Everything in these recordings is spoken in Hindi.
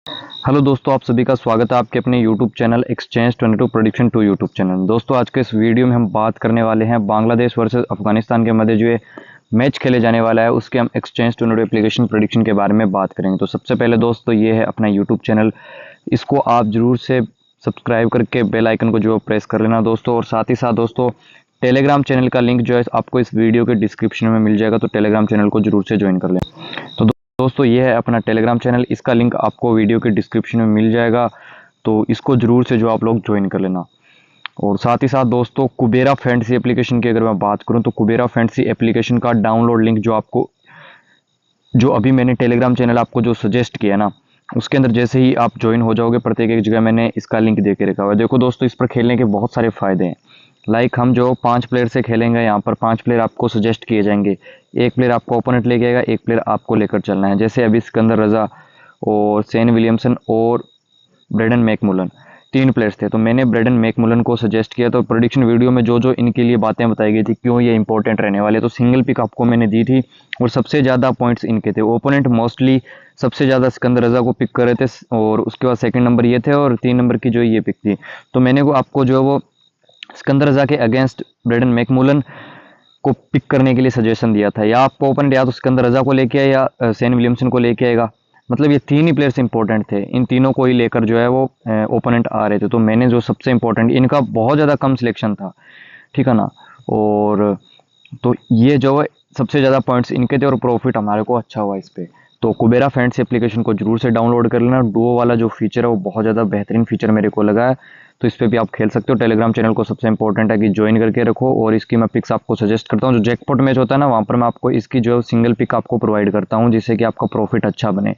हेलो दोस्तों, आप सभी का स्वागत है आपके अपने YouTube channel exchange 22 prediction 2 YouTube channel. दोस्तों, आज के इस वीडियो में हम बात करने वाले हैं बांग्लादेश वर्सेस अफगानिस्तान के मध्य जो ये मैच खेले जाने वाला है उसके हम एक्सचेंज 22 एप्लीकेशन प्रेडिक्शन के बारे में बात करेंगे। तो सबसे पहले दोस्तों ये है अपना यूट्यूब चैनल, इसको आप जरूर से सब्सक्राइब करके बेल आइकन को जो प्रेस कर लेना दोस्तों। और साथ ही साथ दोस्तों टेलीग्राम चैनल का लिंक जो है आपको इस वीडियो के डिस्क्रिप्शन में मिल जाएगा, तो टेलीग्राम चैनल को जरूर से ज्वाइन कर लें। तो दोस्तों ये है अपना टेलीग्राम चैनल, इसका लिंक आपको वीडियो के डिस्क्रिप्शन में मिल जाएगा, तो इसको जरूर से जो आप लोग ज्वाइन कर लेना। और साथ ही साथ दोस्तों कुबेरा फैंटेसी एप्लीकेशन की अगर मैं बात करूं तो कुबेरा फैंटेसी एप्लीकेशन का डाउनलोड लिंक जो अभी मैंने टेलीग्राम चैनल आपको जो सजेस्ट किया ना, उसके अंदर जैसे ही आप ज्वाइन हो जाओगे प्रत्येक एक जगह मैंने इसका लिंक दे के रखा हुआ है। देखो दोस्तों, इस पर खेलने के बहुत सारे फायदे हैं। लाइक हम जो 5 प्लेयर से खेलेंगे, यहाँ पर 5 प्लेयर आपको सजेस्ट किए जाएंगे। एक प्लेयर आपको ओपोनेंट लेके आएगा, एक प्लेयर आपको लेकर चलना है। जैसे अभी सिकंदर रजा और सेन विलियमसन और ब्रेडन मैकमुलन 3 प्लेयर्स थे, तो मैंने ब्रेडन मैकमुलन को सजेस्ट किया। तो प्रेडिक्शन वीडियो में जो जो इनके लिए बातें बताई गई थी, क्यों ये इंपॉर्टेंट रहने वाले, तो सिंगल पिक आपको मैंने दी थी और सबसे ज़्यादा पॉइंट्स इनके थे। ओपोनेंट मोस्टली सबसे ज़्यादा सिकंदर रजा को पिक कर रहे थे और उसके बाद सेकंड नंबर ये थे और 3 नंबर की जो ये पिक थी। तो मैंने आपको जो है वो सिकंदर रजा के अगेंस्ट ब्रेडन मैकमुलन को पिक करने के लिए सजेशन दिया था। या आपको ओपोनेंट या तो सिकंदर रजा को लेके आए या सेन विलियमसन को लेके आएगा, मतलब ये 3 ही प्लेयर्स इंपॉर्टेंट थे। इन तीनों को ही लेकर जो है वो ओपोनेंट आ रहे थे, तो मैंने जो सबसे इंपॉर्टेंट, इनका बहुत ज़्यादा कम सिलेक्शन था, ठीक है ना। और तो ये जो है सबसे ज़्यादा पॉइंट्स इनके थे और प्रॉफिट हमारे को अच्छा हुआ इस पर। तो कुबेरा फैंटेसी एप्लीकेशन को जरूर से डाउनलोड कर लेना। डुओ वाला जो फीचर है वो बहुत ज़्यादा बेहतरीन फीचर मेरे को लगा है, तो इस पर भी आप खेल सकते हो। टेलीग्राम चैनल को सबसे इंपॉर्टेंट है कि ज्वाइन करके रखो, और इसकी मैं पिक्स आपको सजेस्ट करता हूँ। जो जैकपॉट मैच होता है ना, वहाँ पर मैं आपको इसकी जो सिंगल पिक आपको प्रोवाइड करता हूँ, जिससे कि आपका प्रॉफिट अच्छा बने।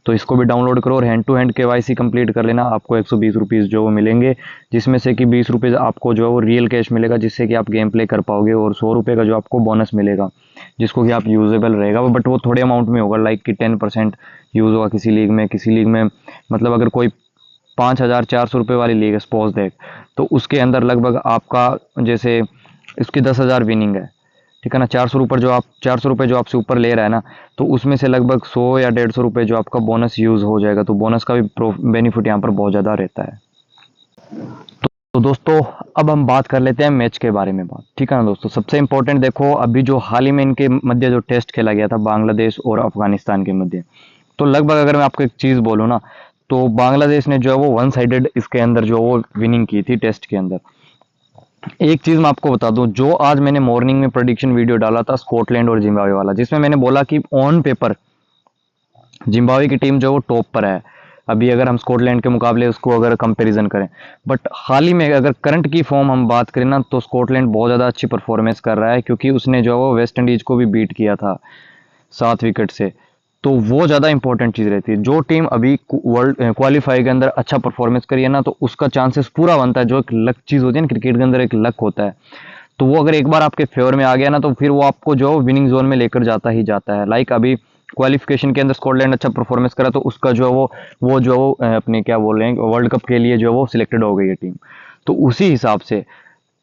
तो इसको भी डाउनलोड करो और hand to hand KYC complete कर लेना। आपको 120 रुपीज़ जो वो मिलेंगे, जिसमें से कि 20 रुपीज़ आपको जो है वो रियल कैश मिलेगा, जिससे कि आप गेम प्ले कर पाओगे, और 100 रुपये का जो आपको बोनस मिलेगा, जिसको कि आप यूजेबल रहेगा। बट वो थोड़े अमाउंट में होगा, लाइक कि 10% यूज़ होगा किसी लीग में मतलब अगर कोई 5,400 रुपये वाली लीग है सपोज दैट, तो उसके अंदर लगभग आपका जैसे इसकी 10,000 विनिंग है, ठीक है ना। 400 रुपये जो आपसे ऊपर ले रहा है ना, तो उसमें से लगभग 100 या 150 रुपये जो आपका बोनस यूज़ हो जाएगा। तो बोनस का भी बेनिफिट यहाँ पर बहुत ज़्यादा रहता है। तो दोस्तों अब हम बात कर लेते हैं मैच के बारे में बात, ठीक है ना दोस्तों। सबसे इंपॉर्टेंट देखो, अभी जो हाल ही में इनके मध्य जो टेस्ट खेला गया था बांग्लादेश और अफगानिस्तान के मध्य, तो लगभग अगर मैं आपको एक चीज़ बोलूँ ना, तो बांग्लादेश ने जो है वो 1 साइडेड इसके अंदर जो वो विनिंग की थी टेस्ट के अंदर। एक चीज़ मैं आपको बता दूं, जो आज मैंने मॉर्निंग में प्रेडिक्शन वीडियो डाला था स्कॉटलैंड और जिम्बाब्वे वाला, जिसमें मैंने बोला कि ऑन पेपर जिम्बाब्वे की टीम जो वो टॉप पर है अभी, अगर हम स्कॉटलैंड के मुकाबले उसको अगर कंपैरिजन करें। बट हाल ही में अगर करंट की फॉर्म हम बात करें ना, तो स्कॉटलैंड बहुत ज़्यादा अच्छी परफॉर्मेंस कर रहा है, क्योंकि उसने जो है वो वेस्ट इंडीज़ को भी बीट किया था 7 विकेट से। तो वो ज़्यादा इंपॉर्टेंट चीज़ रहती है। जो टीम अभी वर्ल्ड क्वालिफाई के अंदर अच्छा परफॉर्मेंस करी है ना, तो उसका चांसेस पूरा बनता है। जो एक लक चीज़ होती है ना, क्रिकेट के अंदर एक लक होता है, तो वो अगर एक बार आपके फेवर में आ गया ना, तो फिर वो आपको जो विनिंग जोन में लेकर जाता ही जाता है। लाइक अभी क्वालिफिकेशन के अंदर स्कॉटलैंड अच्छा परफॉर्मेंस करा, तो उसका जो है वो जो अपने क्या बोल रहे हैं वर्ल्ड कप के लिए जो है वो सिलेक्टेड हो गई है टीम। तो उसी हिसाब से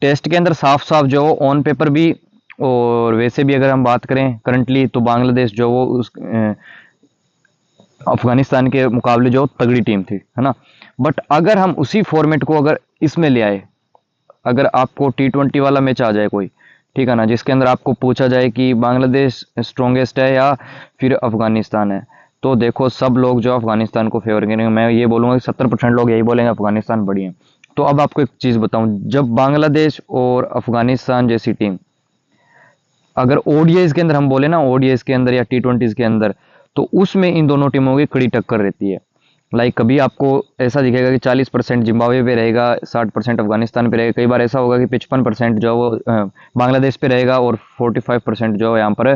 टेस्ट के अंदर साफ साफ जो ऑन पेपर भी और वैसे भी अगर हम बात करें करंटली, तो बांग्लादेश जो वो उस अफगानिस्तान के मुकाबले जो तगड़ी टीम थी, है ना। बट अगर हम उसी फॉर्मेट को अगर इसमें ले आए, अगर आपको T20 वाला मैच आ जाए कोई, ठीक है ना, जिसके अंदर आपको पूछा जाए कि बांग्लादेश स्ट्रॉन्गेस्ट है या फिर अफगानिस्तान है, तो देखो सब लोग जो अफगानिस्तान को फेवर करेंगे। मैं ये बोलूँगा कि 70% लोग यही बोलेंगे अफगानिस्तान बड़ी है। तो अब आपको एक चीज़ बताऊं, जब बांग्लादेश और अफगानिस्तान जैसी टीम अगर ODIs के अंदर हम बोले ना, ODIs के अंदर या T20s के अंदर, तो उसमें इन दोनों टीमों की कड़ी टक्कर रहती है। लाइक कभी आपको ऐसा दिखेगा कि 40% जिम्बाब्वे पे रहेगा, 60% अफगानिस्तान पे रहेगा। कई बार ऐसा होगा कि 55% जो है वो बांग्लादेश पे रहेगा और 45% जो है यहाँ पर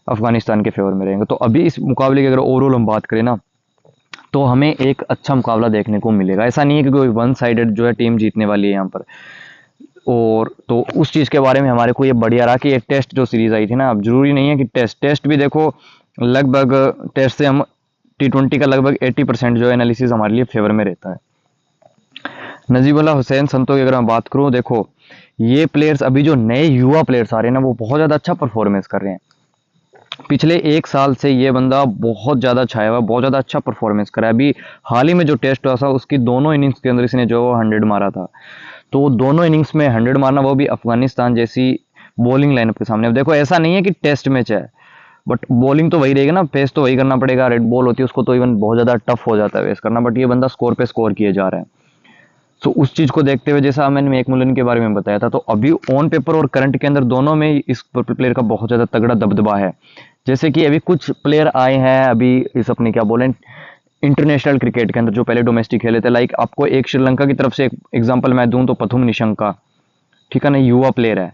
अफगानिस्तान के फेवर में रहेंगे। तो अभी इस मुकाबले की अगर ओवरऑल हम बात करें ना, तो हमें एक अच्छा मुकाबला देखने को मिलेगा। ऐसा नहीं है कि कोई 1 साइडेड जो है टीम जीतने वाली है यहाँ पर। और तो उस चीज़ के बारे में हमारे को ये बढ़िया रहा कि एक टेस्ट जो सीरीज आई थी ना, अब जरूरी नहीं है कि टेस्ट भी देखो, लगभग टेस्ट से हम T20 का लगभग 80% जो एनालिसिस हमारे लिए फेवर में रहता है। नजीबुल्लाह हुसैन संतो की अगर मैं बात करूं, देखो ये प्लेयर्स अभी जो नए युवा प्लेयर्स आ रहे हैं ना, वो बहुत ज़्यादा अच्छा परफॉर्मेंस कर रहे हैं। पिछले 1 साल से ये बंदा बहुत ज़्यादा छाया हुआ है, बहुत ज़्यादा अच्छा परफॉर्मेंस करा है। अभी हाल ही में जो टेस्ट हुआ था उसकी दोनों इनिंग्स के अंदर इसने जो 100 मारा था। तो दोनों इनिंग्स में 100 मारना, वो भी अफगानिस्तान जैसी बॉलिंग लाइनअप के सामने। अब देखो ऐसा नहीं है कि टेस्ट मैच है, बट बॉलिंग तो वही रहेगी ना, फेस तो वही करना पड़ेगा। रेड बॉल होती है उसको तो इवन बहुत ज़्यादा टफ हो जाता है फेस करना, बट ये बंदा स्कोर पे स्कोर किए जा रहा है। तो उस चीज़ को देखते हुए जैसा मैंने मैकमुलन के बारे में बताया था, तो अभी ऑन पेपर और करंट के अंदर दोनों में इस प्लेयर का बहुत ज़्यादा तगड़ा दबदबा है। जैसे कि अभी कुछ प्लेयर आए हैं अभी इस अपने क्या बोलें इंटरनेशनल क्रिकेट के अंदर, जो पहले डोमेस्टिक खेले थे। लाइक आपको एक श्रीलंका की तरफ से एक एग्जांपल मैं दूं तो पथुम निशंका, ठीक है ना, युवा प्लेयर है,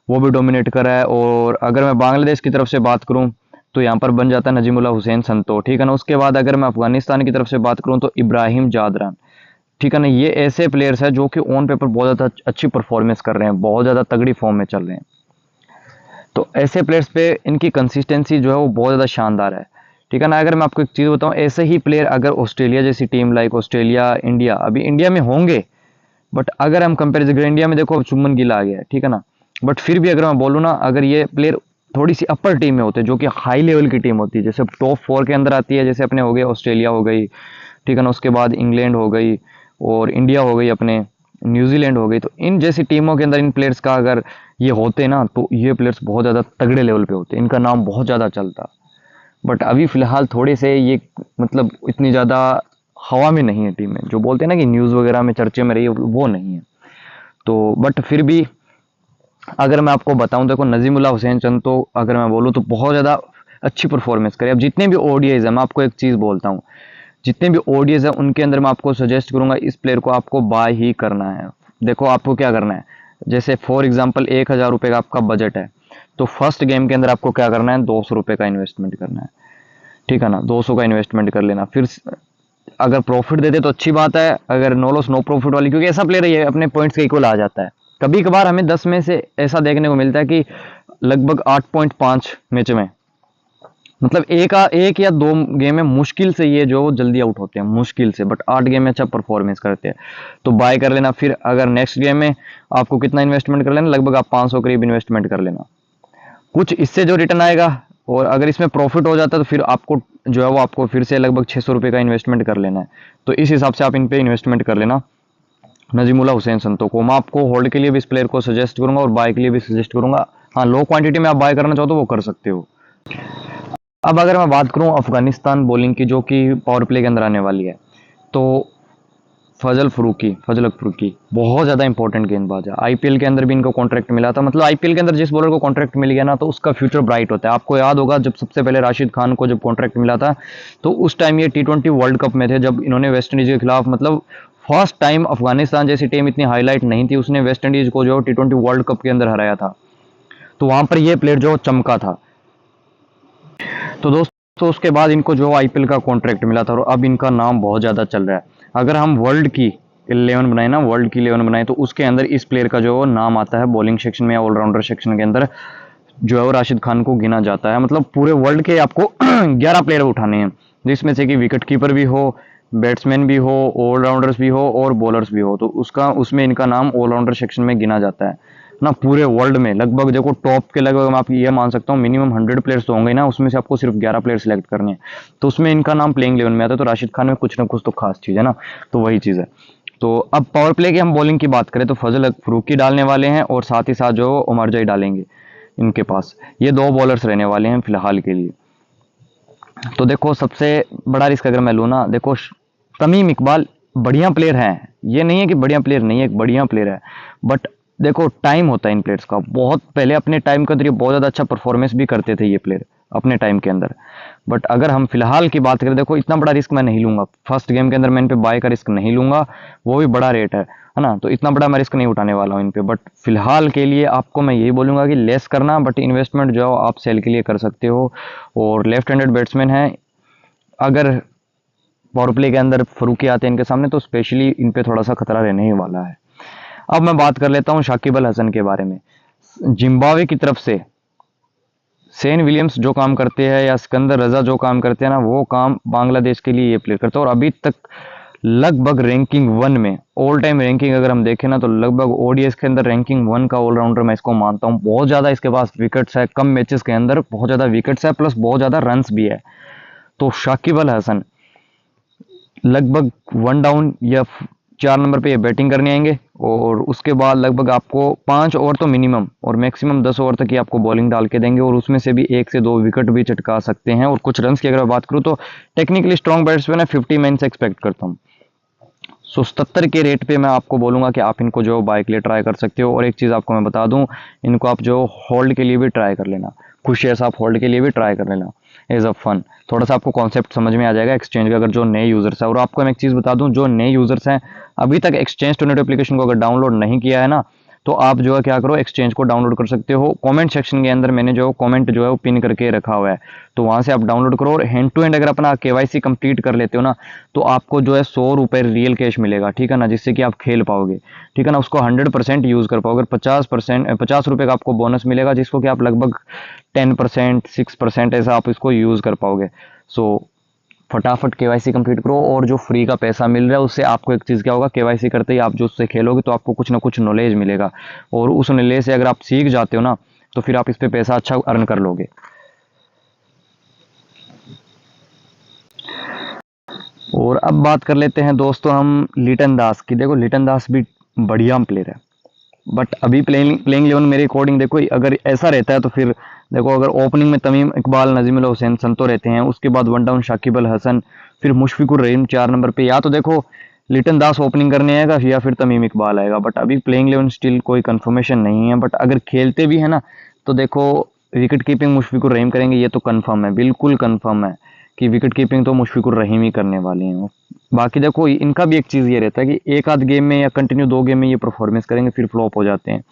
वो भी डोमिनेट कर रहा है। और अगर मैं बांग्लादेश की तरफ से बात करूं तो यहाँ पर बन जाता है नजीमुल्लाह हुसैन संतो, ठीक है ना। उसके बाद अगर मैं अफगानिस्तान की तरफ से बात करूं तो इब्राहिम जादरान, ठीक है ना। ये ऐसे प्लेयर्स हैं जो कि ऑन पेपर बहुत ज़्यादा अच्छी परफॉर्मेंस कर रहे हैं, बहुत ज़्यादा तगड़ी फॉर्म में चल रहे हैं। तो ऐसे प्लेयर्स पे इनकी कंसिस्टेंसी जो है वो बहुत ज़्यादा शानदार है, ठीक है ना। अगर मैं आपको एक चीज़ बताऊं, ऐसे ही प्लेयर अगर ऑस्ट्रेलिया जैसी टीम, लाइक ऑस्ट्रेलिया, इंडिया, अभी इंडिया में होंगे, बट अगर हम कंपेरिजन करें, इंडिया में देखो अब शुभमन गिल आ गया है, ठीक है ना। बट फिर भी अगर मैं बोलूँ ना, अगर ये प्लेयर थोड़ी सी अपर टीम में होते जो कि हाई लेवल की टीम होती है, जैसे टॉप 4 के अंदर आती है, जैसे अपने हो गए ऑस्ट्रेलिया हो गई, ठीक है ना, उसके बाद इंग्लैंड हो गई और इंडिया हो गई, अपने न्यूजीलैंड हो गई, तो इन जैसी टीमों के अंदर इन प्लेयर्स का अगर ये होते ना, तो ये प्लेयर्स बहुत ज़्यादा तगड़े लेवल पे होते, इनका नाम बहुत ज़्यादा चलता। बट अभी फिलहाल थोड़े से ये मतलब इतनी ज़्यादा हवा में नहीं है टीम में, जो बोलते हैं ना कि न्यूज़ वगैरह में चर्चे में रही है, वो नहीं है। तो बट फिर भी अगर मैं आपको बताऊं, देखो नजीमुल्लाह हुसैन चंद तो अगर मैं बोलूं तो बहुत ज़्यादा अच्छी परफॉर्मेंस करे। अब जितने भी ओडीआईज है, मैं आपको एक चीज़ बोलता हूं, जितने भी ओडीआईज है उनके अंदर मैं आपको सजेस्ट करूंगा इस प्लेयर को आपको बाय ही करना है। देखो आपको क्या करना है, जैसे फॉर एग्जाम्पल 1,000 रुपये का आपका बजट है, तो फर्स्ट गेम के अंदर आपको क्या करना है, 200 रुपये का इन्वेस्टमेंट करना है, ठीक है ना। 200 का इन्वेस्टमेंट कर लेना, फिर अगर प्रॉफिट देते तो अच्छी बात है, अगर नो लॉस नो प्रॉफिट वाली, क्योंकि ऐसा प्लेयर है अपने पॉइंट्स के इक्वल आ जाता है। कभी कभार हमें 10 में से ऐसा देखने को मिलता है कि लगभग 8.5 मैच में, मतलब एक या दो गेम में मुश्किल से ये जो जल्दी आउट होते हैं, मुश्किल से, बट 8 गेम में अच्छा परफॉर्मेंस करते हैं, तो बाय कर लेना। फिर अगर नेक्स्ट गेम में आपको कितना इन्वेस्टमेंट कर लेना, लगभग आप 500 करीब इन्वेस्टमेंट कर लेना, कुछ इससे जो रिटर्न आएगा, और अगर इसमें प्रॉफिट हो जाता है तो फिर आपको जो है वो आपको फिर से लगभग 600 रुपये का इन्वेस्टमेंट कर लेना है। तो इस हिसाब से आप इन पे इन्वेस्टमेंट कर लेना नजीमुल्लाह हुसैन संतो को। मैं आपको होल्ड के लिए भी इस प्लेयर को सजेस्ट करूंगा और बाय के लिए भी सजेस्ट करूंगा। हाँ, लो क्वांटिटी में आप बाय करना चाहो तो वो कर सकते हो। अब अगर मैं बात करूं अफगानिस्तान बॉलिंग की, जो कि पावर प्ले के अंदर आने वाली है, तो फजल फरूकी बहुत ज़्यादा इंपॉर्टेंट गेंदबाज है। आईपीएल के अंदर भी इनको कॉन्ट्रैक्ट मिला था, मतलब आईपीएल के अंदर जिस बॉलर को कॉन्ट्रैक्ट मिल गया ना, तो उसका फ्यूचर ब्राइट होता है। आपको याद होगा जब सबसे पहले राशिद खान को जब कॉन्ट्रैक्ट मिला था, तो उस टाइम ये T20 वर्ल्ड कप में थे, जब इन्होंने वेस्ट इंडीज के खिलाफ, मतलब फर्स्ट टाइम अफगानिस्तान जैसी टीम इतनी हाईलाइट नहीं थी, उसने वेस्ट इंडीज को जो T20 वर्ल्ड कप के अंदर हराया था, तो वहां पर यह प्लेयर जो चमका था। तो दोस्तों उसके बाद इनको जो आईपीएल का कॉन्ट्रैक्ट मिला था, और अब इनका नाम बहुत ज़्यादा चल रहा है। अगर हम वर्ल्ड की 11 बनाए ना, वर्ल्ड की 11 बनाए, तो उसके अंदर इस प्लेयर का जो नाम आता है बॉलिंग सेक्शन में या ऑलराउंडर सेक्शन के अंदर, जो है वो राशिद खान को गिना जाता है। मतलब पूरे वर्ल्ड के आपको 11 प्लेयर उठाने हैं, जिसमें से कि विकेट कीपर भी हो, बैट्समैन भी हो, ऑलराउंडर्स भी हो और बॉलर्स भी हो, तो उसका उसमें इनका नाम ऑलराउंडर सेक्शन में गिना जाता है ना। पूरे वर्ल्ड में लगभग देखो टॉप के लगभग मैं आप ये मान सकता हूँ मिनिमम 100 प्लेयर्स तो होंगे ना, उसमें से आपको सिर्फ 11 प्लेयर सेलेक्ट करने हैं, तो उसमें इनका नाम प्लेइंग 11 में आता है। तो राशिद खान में कुछ ना कुछ तो खास चीज़ है ना, तो वही चीज़ है। तो अब पावर प्ले की हम बॉलिंग की बात करें तो फजल फरूकी डालने वाले हैं, और साथ ही साथ जो उमर जाई डालेंगे इनके पास। ये दो बॉलर्स रहने वाले हैं फिलहाल के लिए। तो देखो सबसे बड़ा रिस्क अगर मैं लूँ ना, देखो तमीम इकबाल बढ़िया प्लेयर है, ये नहीं है कि बढ़िया प्लेयर नहीं है, एक बढ़िया प्लेयर है, बट देखो टाइम होता है इन प्लेयर्स का। बहुत पहले अपने टाइम के अंदर ये बहुत ज़्यादा अच्छा परफॉर्मेंस भी करते थे ये प्लेयर अपने टाइम के अंदर, बट अगर हम फिलहाल की बात करें, देखो इतना बड़ा रिस्क मैं नहीं लूंगा फर्स्ट गेम के अंदर, मैं इन पे बाय का रिस्क नहीं लूंगा, वो भी बड़ा रेट है ना, तो इतना बड़ा मैं रिस्क नहीं उठाने वाला हूँ इन पे। बट फिलहाल के लिए आपको मैं यही बोलूंगा कि लेस करना, बट इन्वेस्टमेंट जो है आप सेल के लिए कर सकते हो। और लेफ्ट हैंडेड बैट्समैन है, अगर पावर प्ले के अंदर फरूकी आते हैं इनके सामने, तो स्पेशली इन पे थोड़ा सा खतरा रहने ही वाला है। अब मैं बात कर लेता हूं शाकिब अल हसन के बारे में। जिम्बाब्वे की तरफ से सेन विलियम्स जो काम करते हैं या सिकंदर रजा जो काम करते हैं ना, वो काम बांग्लादेश के लिए ये प्लेयर करते हैं, और अभी तक लगभग रैंकिंग 1 में, ऑल टाइम रैंकिंग अगर हम देखें ना तो लगभग ओडीएस के अंदर रैंकिंग 1 का ऑलराउंडर मैं इसको मानता हूँ। बहुत ज़्यादा इसके पास विकेट्स है, कम मैचेस के अंदर बहुत ज़्यादा विकेट्स है, प्लस बहुत ज़्यादा रन्स भी है। तो शाकिब अल हसन लगभग 1 डाउन या 4 नंबर पे ये बैटिंग करने आएंगे, और उसके बाद लगभग आपको 5 ओवर तो मिनिमम और मैक्सिमम 10 ओवर तक ही आपको बॉलिंग डाल के देंगे, और उसमें से भी 1 से 2 विकेट भी चटका सकते हैं। और कुछ रन्स की अगर बात करूँ तो टेक्निकली स्ट्रॉन्ग बैट्समैन है, 50 मैन से एक्सपेक्ट करता हूँ। 77 के रेट पे मैं आपको बोलूंगा कि आप इनको जो बाय के लिए ट्राई कर सकते हो। और एक चीज़ आपको मैं बता दूं, इनको आप जो होल्ड के लिए भी ट्राई कर लेना, खुशी ऐसा आप होल्ड के लिए भी ट्राई कर लेना एज अ फन। थोड़ा सा आपको कॉन्सेप्ट समझ में आ जाएगा एक्सचेंज का, अगर जो नए यूजर्स है। और आपको मैं एक चीज़ बता दूं, जो नए यूजर्स हैं अभी तक एक्सचेंज टू नेट एप्लीकेशन को अगर डाउनलोड नहीं किया है ना, तो आप जो है क्या करो, एक्सचेंज को डाउनलोड कर सकते हो। कमेंट सेक्शन के अंदर मैंने जो कमेंट जो है वो पिन करके रखा हुआ है, तो वहां से आप डाउनलोड करो। और हैंड टू हैंड अगर अपना केवाईसी कंप्लीट कर लेते हो ना, तो आपको जो है 100 रुपये रियल कैश मिलेगा, ठीक है ना, जिससे कि आप खेल पाओगे, ठीक है ना, उसको 100% यूज कर पाओगे। 50 रुपये का आपको बोनस मिलेगा, जिसको कि आप लगभग 10%, 6% ऐसा आप इसको यूज कर पाओगे। सो फटाफट केवाईसी कंप्लीट करो, और जो फ्री का पैसा मिल रहा है उससे आपको एक चीज़ क्या होगा, केवाईसी करते ही आप जो उससे खेलोगे तो आपको कुछ ना कुछ नॉलेज मिलेगा, और उस नॉलेज से अगर आप सीख जाते हो ना, तो फिर आप इस पे पैसा अच्छा अर्न कर लोगे। और अब बात कर लेते हैं दोस्तों हम लिटन दास की। देखो लिटन दास भी बढ़िया प्लेयर है, बट अभी प्लेइंग प्लेइंग 11 मेरे अकॉर्डिंग देखो, अगर ऐसा रहता है तो फिर देखो, अगर ओपनिंग में तमीम इकबाल, नजीमुल्लाह हुसैन, संतो रहते हैं, उसके बाद 1 डाउन शाकिब अल हसन, फिर मुशफिकुर रहीम 4 नंबर पे, या तो देखो लिटन दास ओपनिंग करने आएगा या फिर तमीम इकबाल आएगा। बट अभी प्लेइंग 11 स्टिल कोई कंफर्मेशन नहीं है। बट अगर खेलते भी है ना, तो देखो विकेट कीपिंग मुशफिकुर रहीम करेंगे, ये तो कंफर्म है, बिल्कुल कंफर्म है कि विकेट कीपिंग तो मुशफिकुर रहीम ही करने वाले हैं। बाकी देखो इनका भी एक चीज़ ये रहता है कि एक आध गेम में या कंटिन्यू 2 गेम में ये परफॉर्मेंस करेंगे, फिर फ्लॉप हो जाते हैं।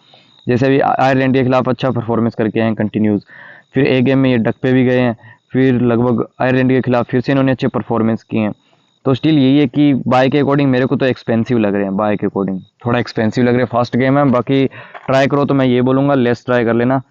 जैसे अभी आयरलैंड के खिलाफ अच्छा परफॉर्मेंस करके आए हैं कंटिन्यूज, फिर एक गेम में ये डक पे भी गए हैं, फिर लगभग आयरलैंड के खिलाफ फिर से इन्होंने अच्छे परफॉर्मेंस किए हैं। तो स्टिल यही है कि बाय के अकॉर्डिंग मेरे को तो एक्सपेंसिव लग रहे हैं, बाय के अकॉर्डिंग थोड़ा एक्सपेंसिव लग रहे हैं। फर्स्ट गेम है, बाकी ट्राई करो तो मैं ये बोलूँगा लेस ट्राई कर लेना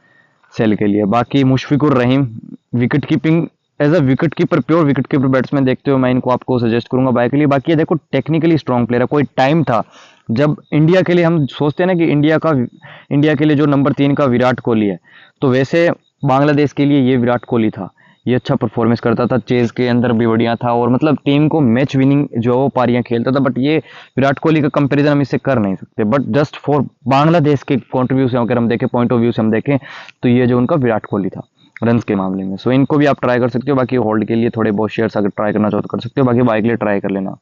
सेल के लिए। बाकी Mushfiqur Rahim wicket keeping, as a wicket keeper, pure wicket keeper batsman देखते हो, मैं इनको आपको सजेस्ट करूंगा बाय के लिए। बाकी ये देखो टेक्निकली स्ट्रॉन्ग प्लेयर है। कोई टाइम था जब इंडिया के लिए हम सोचते हैं ना कि इंडिया के लिए जो नंबर 3 का विराट कोहली है, तो वैसे बांग्लादेश के लिए ये विराट कोहली था। ये अच्छा परफॉर्मेंस करता था, चेज के अंदर भी बढ़िया था, और मतलब टीम को मैच विनिंग जो पारियां खेलता था। बट ये विराट कोहली का कंपैरिजन हम इससे कर नहीं सकते। बट जस्ट फॉर बांग्लादेश के कॉन्ट्रीब्यूशन अगर हम देखें, पॉइंट ऑफ व्यू से हम देखें, तो ये जो उनका विराट कोहली था रन के मामले में। सो इनको भी आप ट्राई कर सकते हो। बाकी होल्ड के लिए थोड़े बहुत शेयर्स अगर ट्राई करना चाहो तो कर सकते हो, बाकी बाय के लिए ट्राई कर लेना।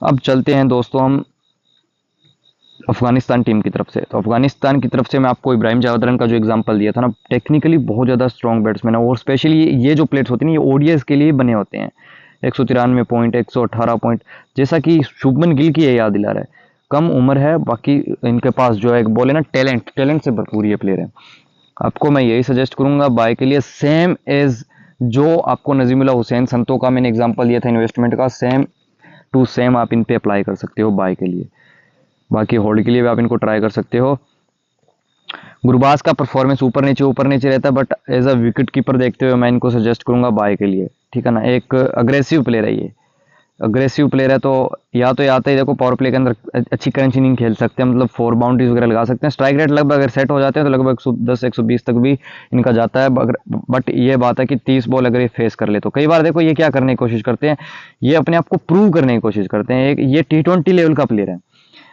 अब चलते हैं दोस्तों हम अफगानिस्तान टीम की तरफ से। तो अफगानिस्तान की तरफ से मैं आपको इब्राहिम जावदरन का जो एग्जांपल दिया था ना, टेक्निकली बहुत ज़्यादा स्ट्रॉन्ग बैट्समैन है, और स्पेशली ये जो प्लेयर्स होते हैं ये ओडीएस के लिए बने होते हैं। 193 पॉइंट, 118 पॉइंट, जैसा कि शुभमन गिल की ये याद दिला रहा है। कम उम्र है, बाकी इनके पास जो है एक बोले ना टैलेंट से भरपूर ये प्लेयर है। आपको मैं यही सजेस्ट करूंगा बाय के लिए, सेम एज जो आपको नजीमुल्लाह हुसैन, संतो का मैंने एग्जांपल दिया था इन्वेस्टमेंट का, सेम टू सेम आप इन पे अप्लाई कर सकते हो बाय के लिए। बाकी होल्ड के लिए भी आप इनको ट्राई कर सकते हो। गुरबाज का परफॉर्मेंस ऊपर नीचे रहता है, but as a wicket keeper देखते हुए मैं इनको सजेस्ट करूंगा बाय के लिए, ठीक है ना। एक अग्रेसिव प्लेयर है ये, अग्रेसिव प्लेयर है, तो या तो आते ही देखो पावर प्ले के अंदर अच्छी करंट इनिंग खेल सकते हैं, मतलब 4 बाउंड्रीज वगैरह लगा सकते हैं। स्ट्राइक रेट लगभग अगर सेट हो जाते हैं तो लगभग 110 120 तक भी इनका जाता है। बट ये बात है कि 30 बॉल अगर ये फेस कर ले, तो कई बार देखो ये क्या करने की कोशिश करते हैं, ये अपने आप को प्रूव करने की कोशिश करते हैं। एक ये T20 लेवल का प्लेयर है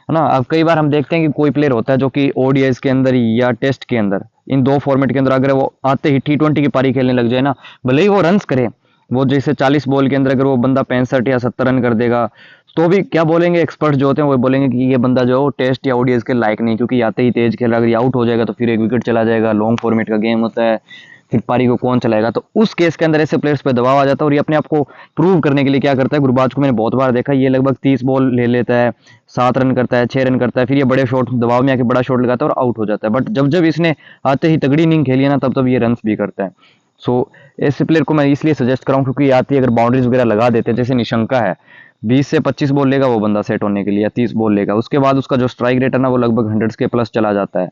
ना। अब कई बार हम देखते हैं कि कोई प्लेयर होता है जो कि ओडीआईस के अंदर या टेस्ट के अंदर, इन 2 फॉर्मेट के अंदर अगर वो आते ही T20 की पारी खेलने लग जाए ना, भले ही वो रन्स करे, वो जैसे 40 बॉल के अंदर अगर वो बंदा 65 या 70 रन कर देगा, तो भी क्या बोलेंगे एक्सपर्ट जो होते हैं, वो बोलेंगे कि ये बंदा जो है टेस्ट या ओडीआईस के लायक नहीं, क्योंकि आते ही तेज खेल रहा, अगर आउट हो जाएगा तो फिर एक विकेट चला जाएगा, लॉन्ग फॉर्मेट का गेम होता है, फिर पारी को कौन चलाएगा। तो उस केस के अंदर ऐसे प्लेयर्स पे दबाव आ जाता है, और ये अपने आप को प्रूव करने के लिए क्या करता है, गुरबाज को मैंने बहुत बार देखा, ये लगभग 30 बॉल ले लेता है, 7 रन करता है, 6 रन करता है, फिर ये बड़े शॉट दबाव में आके बड़ा शॉट लगाता है और आउट हो जाता है। बट जब जब इसने आते ही तगड़ी इनिंग खेली है ना, तब तब ये रन भी करता है। सो ऐसे प्लेयर को मैं इसलिए सजेस्ट कराऊं क्योंकि आती है अगर बाउंड्रीज वगैरह लगा देते हैं, जैसे निशंका है, 20 से 25 बॉल लेगा वो बंदा सेट होने के लिए, या 30 बॉल लेगा, उसके बाद उसका जो स्ट्राइक रेट है ना वो लगभग 100 के प्लस चला जाता है।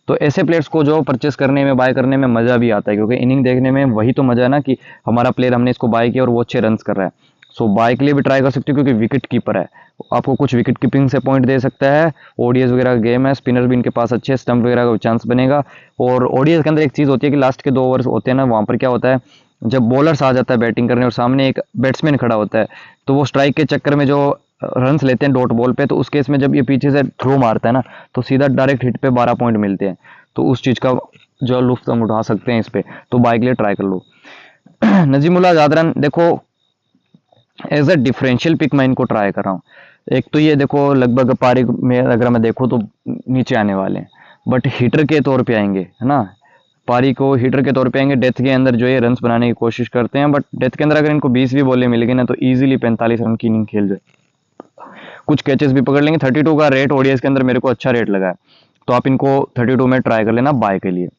तो ऐसे प्लेयर्स को जो परचेस करने में, बाय करने में मजा भी आता है, क्योंकि इनिंग देखने में वही तो मजा है ना कि हमारा प्लेयर, हमने इसको बाय किया और वो अच्छे रन कर रहा है। सो बाय के लिए भी ट्राई कर सकते हो क्योंकि विकेट कीपर है, आपको कुछ विकेट कीपिंग से पॉइंट दे सकता है। ओडीएस वगैरह का गेम है, स्पिनर भी इनके पास अच्छे, स्टंप वगैरह का चांस बनेगा। और ओडीएस के अंदर एक चीज़ होती है कि लास्ट के 2 ओवर्स होते हैं ना, वहाँ पर क्या होता है, जब बॉलर्स आ जाता है बैटिंग करने और सामने एक बैट्समैन खड़ा होता है, तो वो स्ट्राइक के चक्कर में जो रन्स लेते हैं डॉट बॉल पे, तो उस केस में जब ये पीछे से थ्रो मारता है ना, तो सीधा डायरेक्ट हिट पे 12 पॉइंट मिलते हैं। तो उस चीज़ का जो लुत्फ हम उठा सकते हैं इस पे, तो बाय के लिए ट्राई कर लो। नजीमुल्लाह जादरन देखो एज अ डिफरेंशियल पिक मैं इनको ट्राई कर रहा हूँ। एक तो ये देखो लगभग पारी में अगर मैं देखूँ तो नीचे आने वाले हैं, बट हिटर के तौर पे आएंगे, है ना, पारी को हिटर के तौर पे आएंगे। डेथ के अंदर जो है रन्स बनाने की कोशिश करते हैं, बट डेथ के अंदर अगर इनको 20 भी बॉलें मिल गई ना, तो इजीली 45 रन की इनिंग खेल जाए, कुछ कैचेस भी पकड़ लेंगे। 32 का रेट ओडीएस के अंदर मेरे को अच्छा रेट लगा है, तो आप इनको 32 में ट्राई कर लेना बाय के लिए।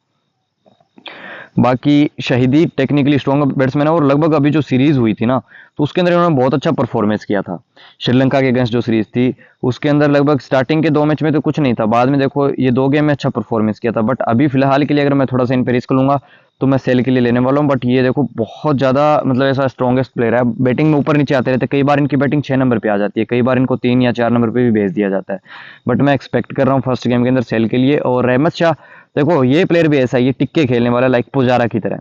बाकी शहीदी टेक्निकली स्ट्रॉन्ग बैट्समैन है, और लगभग अभी जो सीरीज हुई थी ना, तो उसके अंदर इन्होंने बहुत अच्छा परफॉर्मेंस किया था। श्रीलंका के अगेंस्ट जो सीरीज थी उसके अंदर लगभग स्टार्टिंग के 2 मैच में तो कुछ नहीं था, बाद में देखो ये 2 गेम में अच्छा परफॉर्मेंस किया था। बट अभी फिलहाल के लिए अगर मैं थोड़ा सा इन पे रिस्क लूंगा तो मैं सेल के लिए लेने वाला हूँ। बट ये देखो बहुत ज़्यादा मतलब ऐसा स्ट्रॉन्गेस्ट प्लेयर है, बैटिंग में ऊपर नीचे आते रहते, कई बार इनकी बैटिंग 6 नंबर पे आ जाती है, कई बार इनको 3 या 4 नंबर पे भी भेज दिया जाता है। बट मैं एक्सपेक्ट कर रहा हूँ फर्स्ट गेम के अंदर सेल के लिए। और रहमत शाह देखो ये प्लेयर भी ऐसा है, ये टिक्के खेलने वाला, लाइक पुजारा की तरह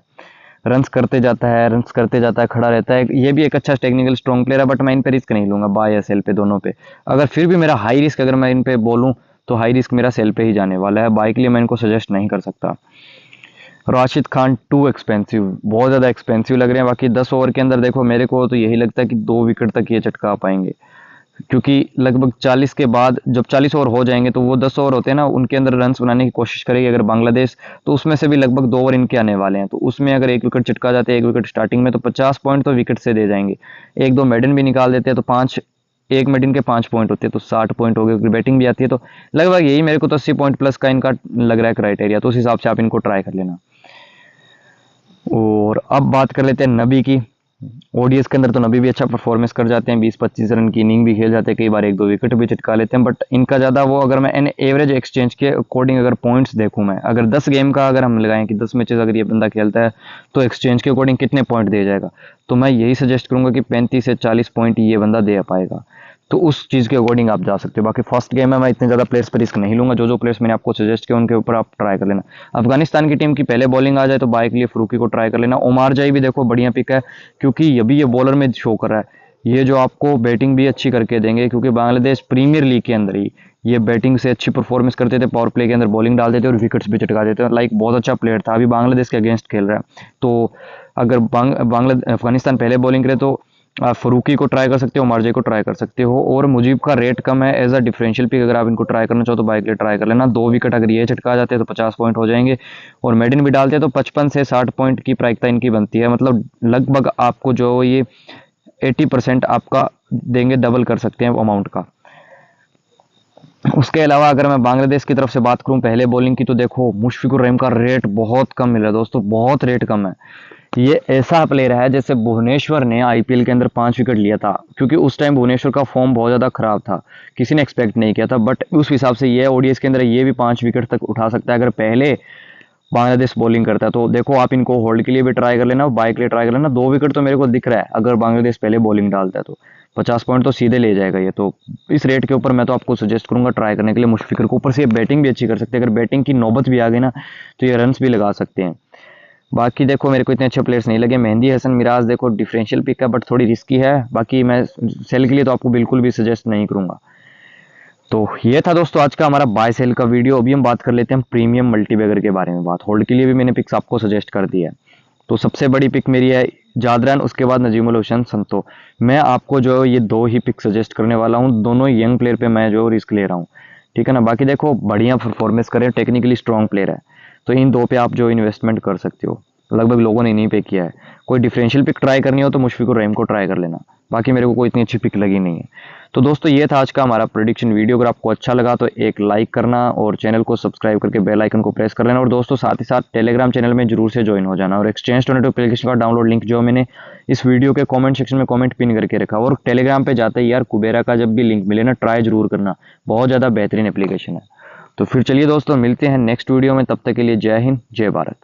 रन्स करते जाता है, रन्स करते जाता है, खड़ा रहता है। ये भी एक अच्छा टेक्निकल स्ट्रॉन्ग प्लेयर है, बट मैं इन पे रिस्क नहीं लूंगा बाय या सेल पे, दोनों पे। अगर फिर भी मेरा हाई रिस्क अगर मैं इन पे बोलूं तो हाई रिस्क मेरा सेल पे ही जाने वाला है, बाय के लिए मैं इनको सजेस्ट नहीं कर सकता। राशिद खान टू एक्सपेंसिव, बहुत ज़्यादा एक्सपेंसिव लग रहे हैं। बाकी 10 ओवर के अंदर देखो मेरे को तो यही लगता है कि 2 विकेट तक ये चटका पाएंगे, क्योंकि लगभग 40 के बाद जब 40 ओवर हो जाएंगे तो वो 10 ओवर होते हैं ना, उनके अंदर रन्स बनाने की कोशिश करेगी अगर बांग्लादेश, तो उसमें से भी लगभग 2 ओवर इनके आने वाले हैं। तो उसमें अगर 1 विकेट चिटका जाते हैं, 1 विकेट स्टार्टिंग में, तो 50 पॉइंट तो विकेट से दे जाएंगे। 1-2 मेडन भी निकाल देते हैं तो 5, एक मेडन के 5 पॉइंट होते हैं तो 60 पॉइंट हो गए। बैटिंग भी आती है तो लगभग यही मेरे को तो 80 पॉइंट प्लस का इनका लग रहा है क्राइटेरिया, तो उस हिसाब से आप इनको ट्राई कर लेना। और अब बात कर लेते हैं नबी की। ओडीएस के अंदर तो नबी भी अच्छा परफॉर्मेंस कर जाते हैं, 20-25 रन की इनिंग भी खेल जाते हैं, कई बार 1-2 विकेट भी चिटका लेते हैं। बट इनका ज़्यादा वो, अगर मैं एन एवरेज एक्सचेंज के अकॉर्डिंग अगर पॉइंट्स देखूं, मैं अगर 10 गेम का अगर हम लगाएं कि 10 मैचेस अगर ये बंदा खेलता है तो एक्सचेंज के अकॉर्डिंग कितने पॉइंट दे जाएगा, तो मैं यही सजेस्ट करूंगा कि 35 से 40 पॉइंट ये बंदा दे पाएगा। तो उस चीज़ के अकॉर्डिंग आप जा सकते हो। बाकी फर्स्ट गेम में मैं इतने ज़्यादा प्लेयर्स पर रिस्क नहीं लूंगा, जो प्लेयर्स मैंने आपको सजेस्ट किया उनके ऊपर आप ट्राई कर लेना। अफगानिस्तान की टीम की पहले बॉलिंग आ जाए तो बाय के लिए फरूकी को ट्राई कर लेना। ओमार जाई भी देखो बढ़िया पिक है, क्योंकि अभी ये बॉलर में शो कर रहा है, ये जो आपको बैटिंग भी अच्छी करके देंगे, क्योंकि बांग्लादेश प्रीमियर लीग के अंदर ही ये बैटिंग से अच्छी परफॉर्मेंस करते थे, पावर प्ले के अंदर बॉलिंग डाल देते और विकेट्स भी चटका देते, लाइक बहुत अच्छा प्लेयर था, अभी बांग्लादेश के अगेंस्ट खेल रहा है। तो अगर अफगानिस्तान पहले बॉलिंग करे तो आप फरूकी को ट्राई कर सकते हो, मार्जे को ट्राई कर सकते हो। और मुजीब का रेट कम है, एज अ डिफरेंशियल पिक अगर आप इनको ट्राई करना चाहो तो बाइक लिए ट्राई कर लेना। 2 विकेट अगर ये चटका जाते हैं तो 50 पॉइंट हो जाएंगे, और मेडिन भी डालते हैं तो 55 से 60 पॉइंट की प्रायिकता इनकी बनती है। मतलब लगभग आपको जो ये 80% आपका देंगे, डबल कर सकते हैं अमाउंट का। उसके अलावा अगर मैं बांग्लादेश की तरफ से बात करूं पहले बॉलिंग की, तो देखो मुशफिकुर रहीम का रेट बहुत कम मिल रहा है दोस्तों, बहुत रेट कम है। ये ऐसा प्लेयर है जैसे भुवनेश्वर ने आईपीएल के अंदर 5 विकेट लिया था, क्योंकि उस टाइम भुवनेश्वर का फॉर्म बहुत ज़्यादा खराब था, किसी ने एक्सपेक्ट नहीं किया था। बट उस हिसाब से ये ओडीएस के अंदर ये भी 5 विकेट तक उठा सकता है अगर पहले बांग्लादेश बॉलिंग करता है। तो देखो आप इनको होल्ड के लिए भी ट्राई कर लेना और बाय के लिए ट्राई कर लेना। 2 विकेट तो मेरे को दिख रहा है अगर बांग्लादेश पहले बॉलिंग डालता है तो 50 पॉइंट तो सीधे ले जाएगा ये। तो इस रेट के ऊपर मैं तो आपको सजेस्ट करूंगा ट्राई करने के लिए मुशफिकर को। ऊपर से ये बैटिंग भी अच्छी कर सकते हैं, अगर बैटिंग की नौबत भी आ गई ना तो ये रन्स भी लगा सकते हैं। बाकी देखो मेरे को इतने अच्छे प्लेयर्स नहीं लगे। मेहंदी हसन मिराज देखो डिफरेंशियल पिक है बट थोड़ी रिस्की है, बाकी मैं सेल के लिए तो आपको बिल्कुल भी सजेस्ट नहीं करूंगा। तो ये था दोस्तों आज का हमारा बाय सेल का वीडियो। अभी हम बात कर लेते हैं प्रीमियम मल्टीबैगर के बारे में। बात होल्ड के लिए भी मैंने पिक्स आपको सजेस्ट कर दी है। तो सबसे बड़ी पिक मेरी है जादरान, उसके बाद नजीमुल हुसैन संतो। मैं आपको जो ये 2 ही पिक सजेस्ट करने वाला हूँ, दोनों यंग प्लेयर पे मैं जो रिस्क ले रहा हूँ, ठीक है ना। बाकी देखो बढ़िया परफॉर्मेंस करें, टेक्निकली स्ट्रॉन्ग प्लेयर है, तो इन 2 पे आप जो इन्वेस्टमेंट कर सकते हो। लगभग लोगों ने इन्हीं पे किया है। कोई डिफरेंशियल पिक ट्राई करनी हो तो मुशफिकुर रहीम को ट्राई कर लेना, बाकी मेरे को कोई इतनी अच्छी पिक लगी नहीं है। तो दोस्तों ये था आज का हमारा प्रेडिक्शन वीडियो। अगर आपको अच्छा लगा तो एक लाइक करना और चैनल को सब्सक्राइब करके बेल आइकन को प्रेस कर लेना। और दोस्तों साथ ही साथ टेलीग्राम चैनल में जरूर से ज्वाइन हो जाना। और Exchange22 एप्लीकेशन का डाउनलोड लिंक जो मैंने इस वीडियो के कमेंट सेक्शन में कमेंट पिन करके रखा। और टेलीग्राम पे जाते ही यार कुबेरा का जब भी लिंक मिले ना ट्राई जरूर करना, बहुत ज़्यादा बेहतरीन एप्लीकेशन है। तो फिर चलिए दोस्तों मिलते हैं नेक्स्ट वीडियो में, तब तक के लिए जय हिंद जय भारत।